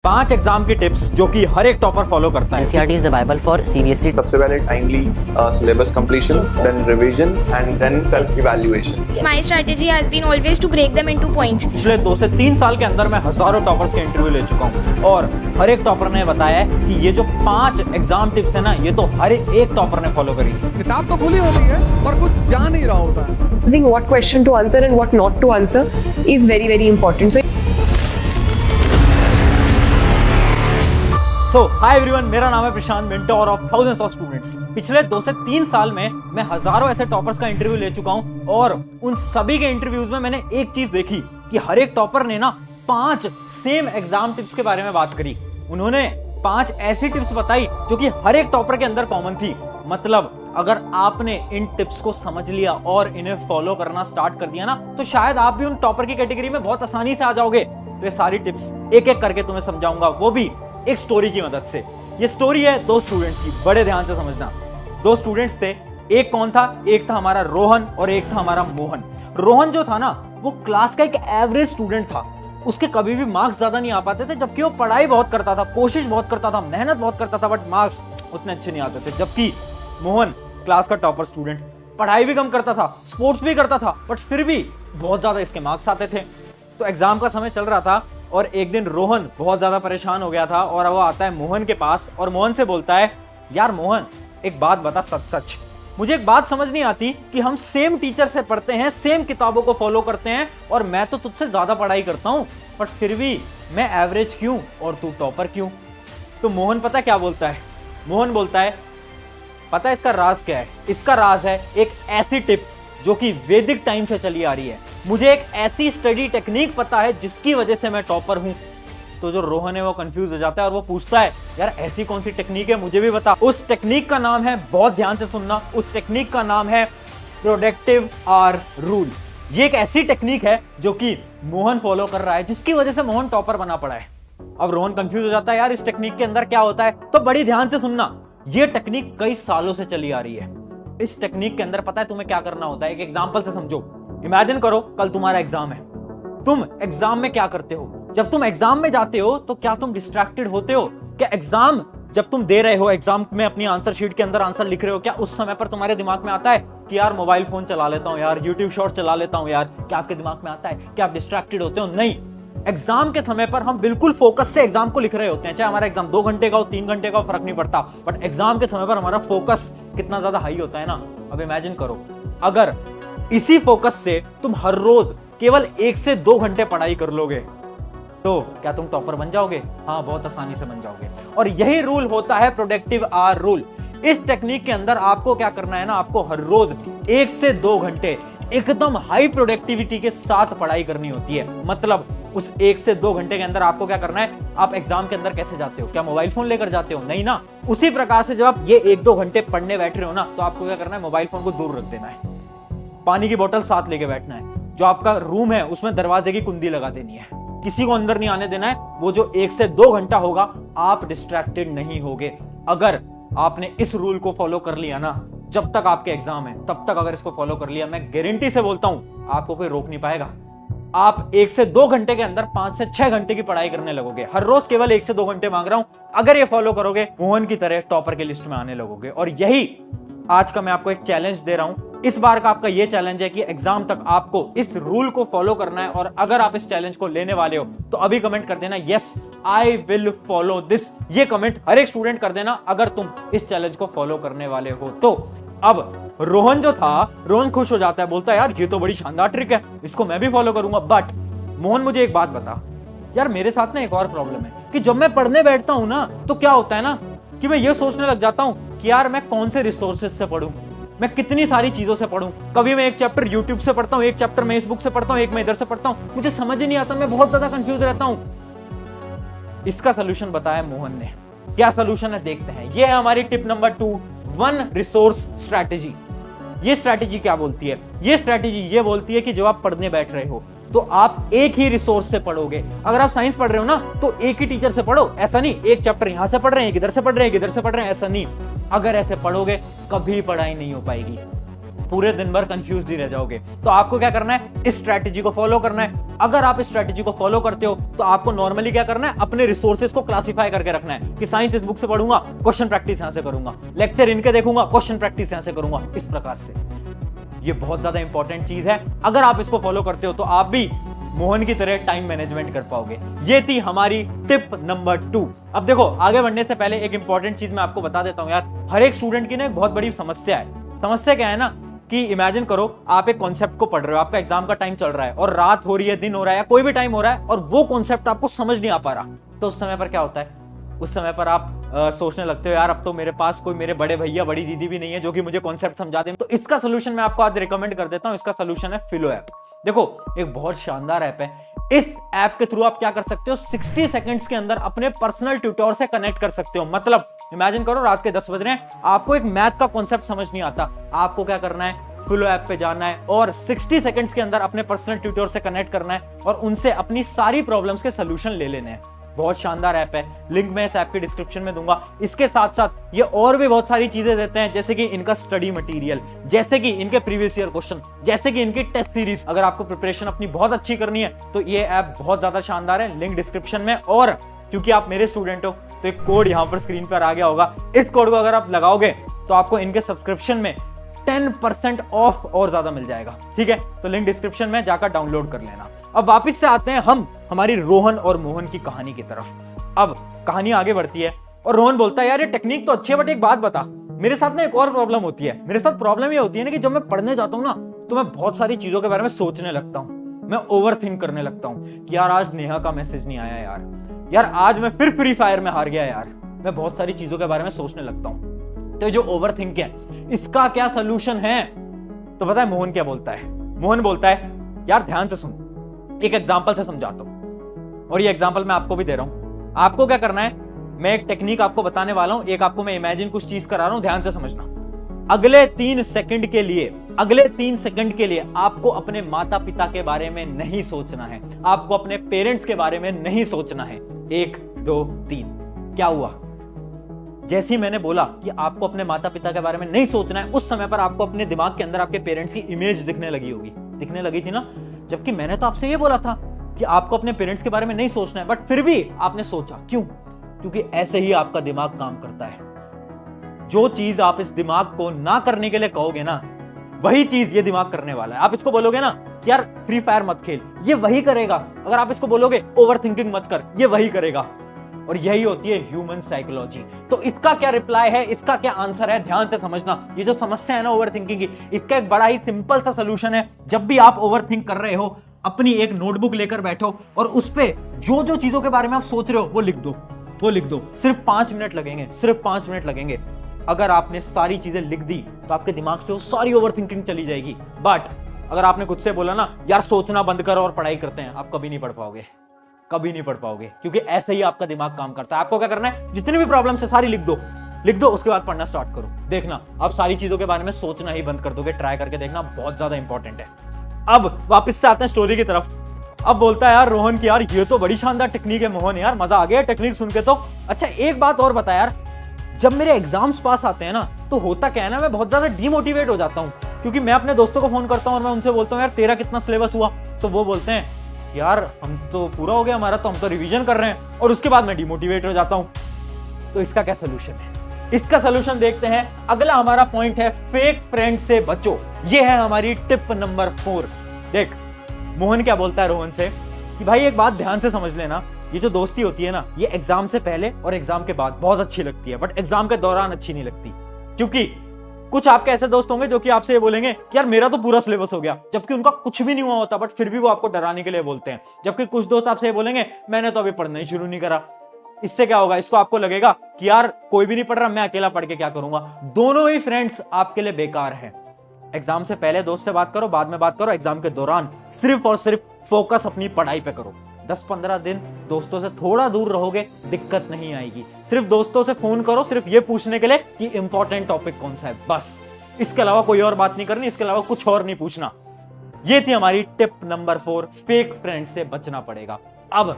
5 exam की tips जो कि हर एक टॉपर फॉलो करता है। NCERT is the Bible for CBSE. सबसे पहले timely syllabus completion, then revision and then self evaluation. My strategy has been always to break them into points. पिछले 2 से 3 साल के अंदर मैं हजारों टॉपर्स के इंटरव्यू ले चुका हूँ और हर एक टॉपर ने बताया है कि ये जो 5 एग्जाम टिप्स है ना, ये तो हर एक टॉपर ने फॉलो करी थी। किताब तो खुली होती है पर कुछ जा नहीं रहा होता है। Choosing what question to answer and what not to answer is very, very important. So hi everyone, मेरा नाम है Prashant, mentor of thousands of students. पिछले 2 से 3 साल में मैं हजारों ऐसे टॉपर्स का इंटरव्यू ले चुका हूं और उन सभी के इंटरव्यूज में मैंने एक चीज देखी कि हर एक टॉपर ने ना 5 सेम एग्जाम टिप्स के बारे में बात करी। उन्होंने 5 ऐसी टिप्स बताई जो कि हर एक टॉपर के अंदर कॉमन थी। मतलब अगर आपने इन टिप्स को समझ लिया और इन्हें फॉलो करना स्टार्ट कर दिया ना, तो शायद आप भी उन टॉपर की कैटेगरी में बहुत आसानी से आ जाओगे। तो ये सारी टिप्स एक एक करके तुम्हें समझाऊंगा, वो भी एक स्टोरी की मदद से। ये स्टोरी है 2 स्टूडेंट्स की, बड़े ध्यान से समझना। 2 स्टूडेंट्स थे, एक कौन था? एक था हमारा रोहन और एक था हमारा मोहन। रोहन जो था ना, वो क्लास का एक एवरेज स्टूडेंट था। उसके कभी भी मार्क्स ज्यादा नहीं आ पाते थे, जबकि वो पढ़ाई बहुत करता था, कोशिश बहुत करता था, मेहनत बहुत करता था, बट मार्क्स उतने अच्छे नहीं आते थे। जबकि मोहन क्लास का टॉपर स्टूडेंट, पढ़ाई भी कम करता था, स्पोर्ट्स भी करता था, बट फिर भी बहुत ज्यादा इसके मार्क्स आते थे। तो एग्जाम का समय चल रहा था और एक दिन रोहन बहुत ज्यादा परेशान हो गया था और वो आता है मोहन के पास और मोहन से बोलता है, यार मोहन, एक बात बता सच सच, मुझे एक बात समझ नहीं आती कि हम सेम टीचर से पढ़ते हैं, सेम किताबों को फॉलो करते हैं और मैं तो तुझसे ज्यादा पढ़ाई करता हूं, बट फिर भी मैं एवरेज क्यों और तू टॉपर क्यों? तो मोहन पता क्या बोलता है? मोहन बोलता है, पता है इसका राज क्या है? इसका राज है एक ऐसी टिप जो कि वैदिक टाइम से चली आ रही है। मुझे एक ऐसी स्टडी टेक्निक पता है जिसकी वजह से मैं टॉपर हूं। तो जो रोहन है वो कंफ्यूज हो जाता है और वो पूछता है, यार ऐसी कौन सी टेक्निक है, मुझे भी बता। उस टेक्निक का नाम है, बहुत ध्यान से सुनना, उस टेक्निक का नाम है प्रोडक्टिव आर रूल। ये एक ऐसी टेक्निक है जो कि मोहन फॉलो कर रहा है, जिसकी वजह से मोहन टॉपर बना पड़ा है। अब रोहन कंफ्यूज हो जाता है, यार इस टेक्निक के अंदर क्या होता है? तो बड़ी ध्यान से सुनना, ये टेक्निक कई सालों से चली आ रही है। इस टेक्निक के अंदर पता है तुम्हें क्या करना होता है? एक एग्जांपल से समझो। इमेजिन करो कल तुम्हारा एग्जाम है। तुम एग्जाम में क्या करते हो? जब तुम एग्जाम में जाते हो तो क्या तुम डिस्ट्रैक्टेड होते हो? क्या एग्जाम जब तुम दे रहे हो, एग्जाम में अपनी आंसर शीट के अंदर आंसर लिख रहे हो, क्या उस समय पर तुम्हारे दिमाग में आता है कि यार मोबाइल फोन चला लेता हूं, यार यूट्यूब शॉर्ट चला लेता हूं यार? क्या आपके दिमाग में आता है? क्या आप डिस्ट्रैक्टेड होते हो? नहीं। एग्जाम के समय पर हम बिल्कुल फोकस से एग्जाम को लिख रहे होते हैं, चाहे हमारा एग्जाम 2 घंटे का हो, 3 घंटे का हो, फर्क नहीं पड़ता। बट एग्जाम के समय पर हमारा फोकस कितना ज्यादा हाई होता है ना। अब इमेजिन करो, अगर इसी फोकस से तुम हर रोज केवल 1 से 2 घंटे पढ़ाई कर लोगे, तो क्या तुम टॉपर बन जाओगे? हाँ, बहुत आसानी से बन जाओगे। और यही रूल होता है प्रोडक्टिव आवर रूल। इस टेक्निक के अंदर आपको क्या करना है ना, आपको हर रोज 1 से 2 घंटे एकदम हाई प्रोडक्टिविटी के साथ पढ़ाई करनी होती है। मतलब उस 1 से 2 घंटे के अंदर आपको क्या करना है? आप एग्जाम के अंदर कैसे जाते हो? क्या मोबाइल फोन लेकर जाते हो? नहीं ना। उसी प्रकार से जब आप ये 1-2 घंटे पढ़ने बैठ रहे हो ना, तो आपको क्या करना है? मोबाइल फोन को दूर रख देना है, पानी की बोतल साथ लेके बैठना है, जो आपका रूम है उसमें दरवाजे की कुंडी लगा देनी है, किसी को अंदर नहीं आने देना है। वो जो 1 से 2 घंटा होगा, आप डिस्ट्रैक्टेड नहीं होगे। अगर आपने इस रूल को फॉलो कर लिया ना, जब तक आपके एग्जाम है तब तक अगर इसको फॉलो कर लिया, मैं गारंटी से बोलता हूं आपको कोई रोक नहीं पाएगा। आप 1 से 2 घंटे के अंदर 5 से 6 घंटे की पढ़ाई करने लगोगे। हर रोज केवल 1 से 2 घंटे मांग रहा हूं। अगर ये फॉलो करोगे, मोहन की तरह टॉपर के लिस्ट में आने लगोगे। और यही आज का मैं आपको एक चैलेंज दे रहा हूं। इस बार का आपका ये चैलेंज है कि एग्जाम तक आपको इस रूल को फॉलो करना है। और अगर आप इस चैलेंज को लेने वाले हो तो अभी कमेंट कर देना, yes I will follow this. ये कमेंट हर एक स्टूडेंट कर देना अगर तुम इस चैलेंज को फॉलो करने वाले हो तो। अब रोहन जो था, रोहन खुश हो जाता है, बोलता है यार ये तो बड़ी शानदार ट्रिक है, इसको मैं भी फॉलो करूंगा। बट मोहन, मुझे एक बात बता यार, मेरे साथ ना एक और प्रॉब्लम है कि जब मैं पढ़ने बैठता हूं ना, तो क्या होता है ना कि मैं ये सोचने लग जाता हूं कि यार मैं कौन से रिसोर्सेज से पढ़ूं, मैं कितनी सारी चीजों से पढ़ूं। कभी मैं एक चैप्टर यूट्यूब से पढ़ता हूं, एक चैप्टर मैं इस बुक से पढ़ता हूं, एक मैं इधर से पढ़ता हूं, मुझे समझ ही नहीं आता, मैं बहुत ज्यादा कंफ्यूज रहता हूं। इसका सोल्यूशन बताया मोहन ने। क्या सोल्यूशन है देखते हैं। ये है हमारी टिप नंबर 2, 1 रिसोर्स स्ट्रैटेजी। ये स्ट्रैटेजी क्या बोलती है? ये स्ट्रैटेजी ये बोलती है कि जब आप पढ़ने बैठ रहे हो तो आप एक ही रिसोर्स से पढ़ोगे। अगर आप साइंस पढ़ रहे हो ना, तो एक ही टीचर से पढ़ो। ऐसा नहीं एक चैप्टर यहां से पढ़ रहे हैं, इधर से पढ़ रहे हैं, इधर से पढ़ रहे हैं, ऐसा नहीं। अगर ऐसे पढ़ोगे कभी पढ़ाई नहीं हो पाएगी। पूरे दिन भर कंफ्यूज ही रह जाओगे। तो आपको क्या करना है, इस स्ट्रैटेजी को फॉलो करना है। अगर आप इस स्ट्रैटेजी को फॉलो करते हो तो आपको नॉर्मली क्या करना है, अपने रिसोर्सेज को क्लासिफाई करके रखना है कि साइंस इस बुक से पढ़ूंगा, क्वेश्चन प्रैक्टिस यहां से करूंगा, लेक्चर इनके देखूंगा, क्वेश्चन प्रैक्टिस यहां से करूंगा, इस प्रकार से। ये बहुत ज्यादा इंपॉर्टेंट चीज है। अगर आप इसको फॉलो करते हो तो आप भी मोहन की तरह टाइम मैनेजमेंट कर पाओगे। ये थी हमारी टिप नंबर 2। अब देखो, आगे बढ़ने से पहले एक इंपॉर्टेंट चीज मैं आपको बता देता हूं यार। हर एक स्टूडेंट की ना एक बहुत बड़ी समस्या है। समस्या क्या है ना कि इमेजिन करो आप एक कॉन्सेप्ट को पढ़ रहे हो, आपका एग्जाम का टाइम चल रहा है और रात हो रही है, दिन हो रहा है, या कोई भी टाइम हो रहा है और वो कॉन्सेप्ट आपको समझ नहीं आ पा रहा। तो उस समय पर क्या होता है, उस समय पर आप सोचने लगते हो यार अब तो मेरे पास कोई मेरे बड़े भैया बड़ी दीदी भी नहीं है जो कि मुझे कॉन्सेप्ट समझा दे। तो इसका सोल्यूशन मैं आपको आज रिकमेंड कर देता हूं। इसका सोल्यूशन है फिलो ऐप। देखो, एक बहुत शानदार ऐप है। इस ऐप के थ्रू आप क्या कर सकते हो, 60 सेकंड्स के अंदर अपने पर्सनल ट्यूटर से कनेक्ट कर सकते हो। मतलब इमेजिन करो रात के 10 बज रहे हैं, आपको एक मैथ का कॉन्सेप्ट समझ नहीं आता, आपको क्या करना है, फिलो ऐप पे जाना है और 60 सेकंड्स के अंदर अपने पर्सनल ट्यूटर से कनेक्ट करना है और उनसे अपनी सारी प्रॉब्लम्स के सोल्यूशन ले लेने हैं। बहुत शानदार ऐप है, लिंक मैं इस ऐप के डिस्क्रिप्शन में दूंगा। इसके साथ साथ ये और भी बहुत सारी चीजें देते हैं, जैसे कि इनका स्टडी मटेरियल, जैसे कि इनके प्रीवियस ईयर क्वेश्चन, जैसे कि इनकी टेस्ट सीरीज। अगर आपको प्रिपरेशन अपनी बहुत अच्छी करनी है तो ये ऐप बहुत ज्यादा शानदार है, लिंक डिस्क्रिप्शन में। और क्योंकि आप मेरे स्टूडेंट हो तो एक कोड यहाँ पर स्क्रीन पर आ गया होगा, इस कोड को अगर आप लगाओगे तो आपको इनके सब्सक्रिप्शन में 10% ऑफ और ज्यादा मिल जाएगा। ठीक है, तो लिंक डिस्क्रिप्शन में जाकर डाउनलोड कर लेना। अब वापस से आते हैं हम हमारी रोहन और मोहन की कहानी की तरफ। अब कहानी आगे बढ़ती है और रोहन बोलता है यार ये टेक्निक तो अच्छी है बट एक बात बता, मेरे साथ ना एक और प्रॉब्लम होती है। मेरे साथ प्रॉब्लम ये होती है ना कि जब मैं पढ़ने जाता हूँ ना तो मैं बहुत सारी चीजों के बारे में सोचने लगता हूँ, मैं ओवर थिंक करने लगता हूँ कि यार आज नेहा का मैसेज नहीं आया, यार आज मैं फिर फ्री फायर में हार गया, यार मैं बहुत सारी चीजों के बारे में सोचने लगता हूँ। तो ये जो ओवर थिंक है इसका क्या सोल्यूशन है? तो पता है मोहन क्या बोलता है? मोहन बोलता है यार ध्यान से सुन, एक एग्जांपल से समझाता हूं और ये एग्जांपल मैं आपको भी दे रहा हूं। आपको क्या करना है, मैं एक टेक्निक आपको बताने वाला हूं, एक आपको मैं इमेजिन कुछ चीज करा रहा हूं, ध्यान से समझना। अगले 3 सेकंड के लिए आपको अपने माता पिता के बारे में नहीं सोचना है, आपको अपने पेरेंट्स के बारे में नहीं सोचना है। 1 2 3 क्या हुआ? जैसे ही मैंने बोला कि आपको अपने माता पिता के बारे में नहीं सोचना है, उस समय पर आपको अपने दिमाग के अंदर आपके पेरेंट्स की इमेज दिखने लगी होगी, दिखने लगी थी ना। जबकि मैंने तो आपसे ये बोला था कि आपको अपने पेरेंट्स के बारे में नहीं सोचना है, बट फिर भी आपने सोचा। क्यों? क्योंकि ऐसे ही आपका दिमाग काम करता है। जो चीज आप इस दिमाग को ना करने के लिए कहोगे ना, वही चीज ये दिमाग करने वाला है। आप इसको बोलोगे ना कि यार फ्री फायर मत खेल, ये वही करेगा। अगर आप इसको बोलोगे ओवर थिंकिंग मत कर, ये वही करेगा। और यही होती है ह्यूमन साइकोलॉजी। तो इसका क्या रिप्लाई है, इसका क्या आंसर है, ध्यान से समझना। ये जो समस्या है ना ओवर थिंकिंग की, इसका एक बड़ा ही सिंपल सा सोल्यूशन है। जब भी आप ओवर थिंक कर रहे हो, अपनी एक नोटबुक लेकर बैठो और उस पे जो जो चीजों के बारे में आप सोच रहे हो वो लिख दो। सिर्फ 5 मिनट लगेंगे, सिर्फ 5 मिनट लगेंगे। अगर आपने सारी चीजें लिख दी तो आपके दिमाग से वो सारी ओवर थिंकिंग चली जाएगी। बट अगर आपने खुद से बोला ना यार सोचना बंद करो और पढ़ाई करते हैं, आप कभी नहीं पढ़ पाओगे, कभी नहीं पढ़ पाओगे, क्योंकि ऐसे ही आपका दिमाग काम करता है। आपको क्या करना है, जितनी भी प्रॉब्लम है सारी लिख दो, उसके बाद पढ़ना स्टार्ट करो। देखना आप सारी चीजों के बारे में सोचना ही बंद कर दोगे। ट्राई करके देखना, बहुत ज्यादा इंपॉर्टेंट है। अब वापस से आते हैं स्टोरी की तरफ। अब बोलता है यार रोहन की यार ये तो बड़ी शानदार टेक्निक है मोहन, यार मजा आ गया टेक्निक सुन के तो। अच्छा एक बात और बता यार, जब मेरे एग्जाम्स पास आते हैं ना तो होता क्या है ना, मैं बहुत ज्यादा डिमोटिवेट हो जाता हूँ, क्योंकि मैं अपने दोस्तों को फोन करता हूँ और मैं उनसे बोलता हूँ यार तेरा कितना सिलेबस हुआ, तो वो बोलते हैं यार हम तो पूरा हो गया हमारा, तो हम तो रिवीजन कर रहे हैं, और उसके बाद मैं डिमोटिवेट हो जाता हूं। तो इसका क्या सोल्यूशन है? इसका सोल्यूशन देखते हैं। अगला हमारा पॉइंट है फेक फ्रेंड से बचो। ये है हमारी टिप नंबर 4। देख मोहन क्या बोलता है रोहन से कि भाई एक बात ध्यान से समझ लेना, ये जो दोस्ती होती है ना, ये एग्जाम से पहले और एग्जाम के बाद बहुत अच्छी लगती है, बट एग्जाम के दौरान अच्छी नहीं लगती। क्योंकि कुछ आपके ऐसे दोस्त होंगे जो कि आपसे ये बोलेंगे कि यार मेरा तो पूरा सिलेबस हो गया, जबकि उनका कुछ भी नहीं हुआ होता, बट फिर भी वो आपको डराने के लिए बोलते हैं। जबकि कुछ दोस्त आपसे ये बोलेंगे मैंने तो अभी पढ़ना ही शुरू नहीं करा। इससे क्या होगा, इसको आपको लगेगा कि यार कोई भी नहीं पढ़ रहा, मैं अकेला पढ़ के क्या करूंगा। दोनों ही फ्रेंड्स आपके लिए बेकार है। एग्जाम से पहले दोस्त से बात करो, बाद में बात करो, एग्जाम के दौरान सिर्फ और सिर्फ फोकस अपनी पढ़ाई पे करो। 10-15 दिन दोस्तों से थोड़ा दूर रहोगे, दिक्कत नहीं आएगी। सिर्फ दोस्तों से फोन करो सिर्फ ये पूछने के लिए कि इंपॉर्टेंट टॉपिक कौन सा है, बस। इसके अलावा कोई और बात नहीं करनी, इसके अलावा कुछ और नहीं पूछना। ये थी हमारी टिप नंबर 4, फेक फ्रेंड से बचना पड़ेगा। अब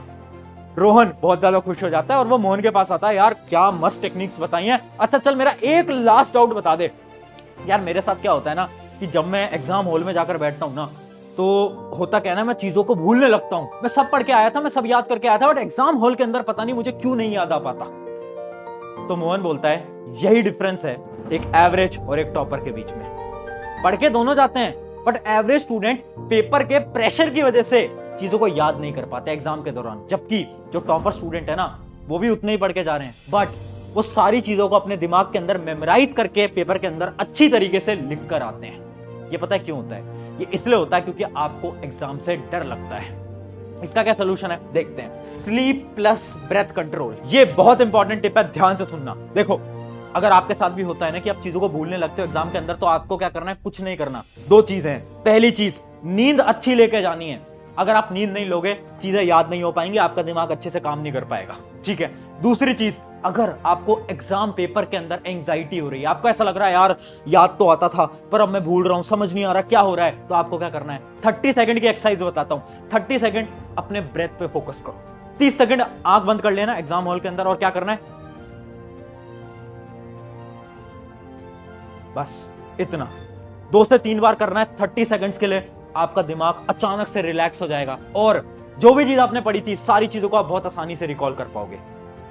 रोहन बहुत ज्यादा खुश हो जाता है और वो मोहन के पास आता है, यार क्या मस्त टेक्निक्स बताई हैं। अच्छा चल मेरा एक लास्ट डाउट बता दे। यार मेरे साथ क्या होता है ना कि जब मैं एग्जाम हॉल में जाकर बैठता हूँ ना, तो होता क्या है ना, मैं चीजों को भूलने लगता हूँ। मैं सब पढ़ के आया था, मैं सब याद करके आया था, बट एग्जाम हॉल के अंदर पता नहीं मुझे क्यों नहीं याद आ पाता। तो मोहन बोलता है यही डिफरेंस है एक एवरेज और एक टॉपर के बीच में। पढ़ के दोनों जाते हैं, बट एवरेज स्टूडेंट पेपर के प्रेशर की वजह से चीजों को याद नहीं कर पाते एग्जाम के दौरान, जबकि जो टॉपर स्टूडेंट है ना, वो भी उतने ही पढ़ के जा रहे हैं, बट वो सारी चीजों को अपने दिमाग के अंदर मेमोराइज करके पेपर के अंदर अच्छी तरीके से लिख कर आते हैं। ये पता है क्यों होता है? ये इसलिए होता है क्योंकि आपको एग्जाम से डर लगता है। इसका क्या सोल्यूशन है, देखते हैं। स्लीप प्लस ब्रेथ कंट्रोल, ये बहुत इंपॉर्टेंट टिप है, ध्यान से सुनना। देखो, अगर आपके साथ भी होता है ना कि आप चीजों को भूलने लगते हो एग्जाम के अंदर, तो आपको क्या करना है? कुछ नहीं करना। दो चीजें हैं। पहली चीज, नींद अच्छी लेके जानी है। अगर आप नींद नहीं लोगे, चीजें याद नहीं हो पाएंगी, आपका दिमाग अच्छे से काम नहीं कर पाएगा, ठीक है। दूसरी चीज, अगर आपको एग्जाम पेपर के अंदर एंजाइटी हो रही है, आपको ऐसा लग रहा है यार याद तो आता था पर अब मैं भूल रहा हूं, समझ नहीं आ रहा क्या हो रहा है, तो आपको क्या करना है? 30 सेकंड की एक्सरसाइज बताता हूं। 30 सेकंड अपने ब्रेथ पे फोकस करो। 30 सेकंड आंख बंद कर लेना एग्जाम हॉल के अंदर, और क्या करना है? बस इतना 2 से 3 बार करना है 30 सेकंड्स के लिए। आपका दिमाग अचानक से रिलैक्स हो जाएगा और जो भी चीज आपने पढ़ी थी, सारी चीजों को आप बहुत आसानी से रिकॉल कर पाओगे।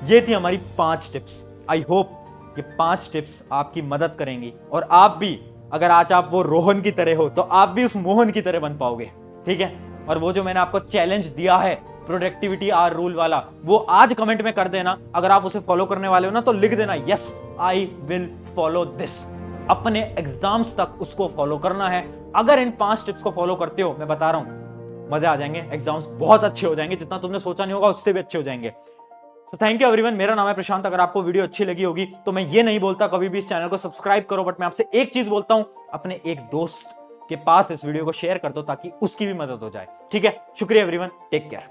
ये थी हमारी 5 टिप्स। आई होप ये 5 टिप्स आपकी मदद करेंगी, और आप भी, अगर आज आप वो रोहन की तरह हो, तो आप भी उस मोहन की तरह बन पाओगे, ठीक है। और वो जो मैंने आपको चैलेंज दिया है प्रोडक्टिविटी आर रूल वाला, वो आज कमेंट में कर देना। अगर आप उसे फॉलो करने वाले हो ना, तो लिख देना yes I will follow this. अपने एग्जाम्स तक उसको फॉलो करना है। अगर इन 5 टिप्स को फॉलो करते हो, मैं बता रहा हूं, मजे आ जाएंगे, एग्जाम्स बहुत अच्छे हो जाएंगे, जितना तुमने सोचा नहीं होगा उससे भी अच्छे हो जाएंगे। So thank you everyone. मेरा नाम है प्रशांत। अगर आपको वीडियो अच्छी लगी होगी तो मैं ये नहीं बोलता कभी भी इस चैनल को सब्सक्राइब करो, बट मैं आपसे एक चीज बोलता हूं, अपने एक दोस्त के पास इस वीडियो को शेयर कर दो ताकि उसकी भी मदद हो जाए, ठीक है। शुक्रिया एवरीवन, टेक केयर।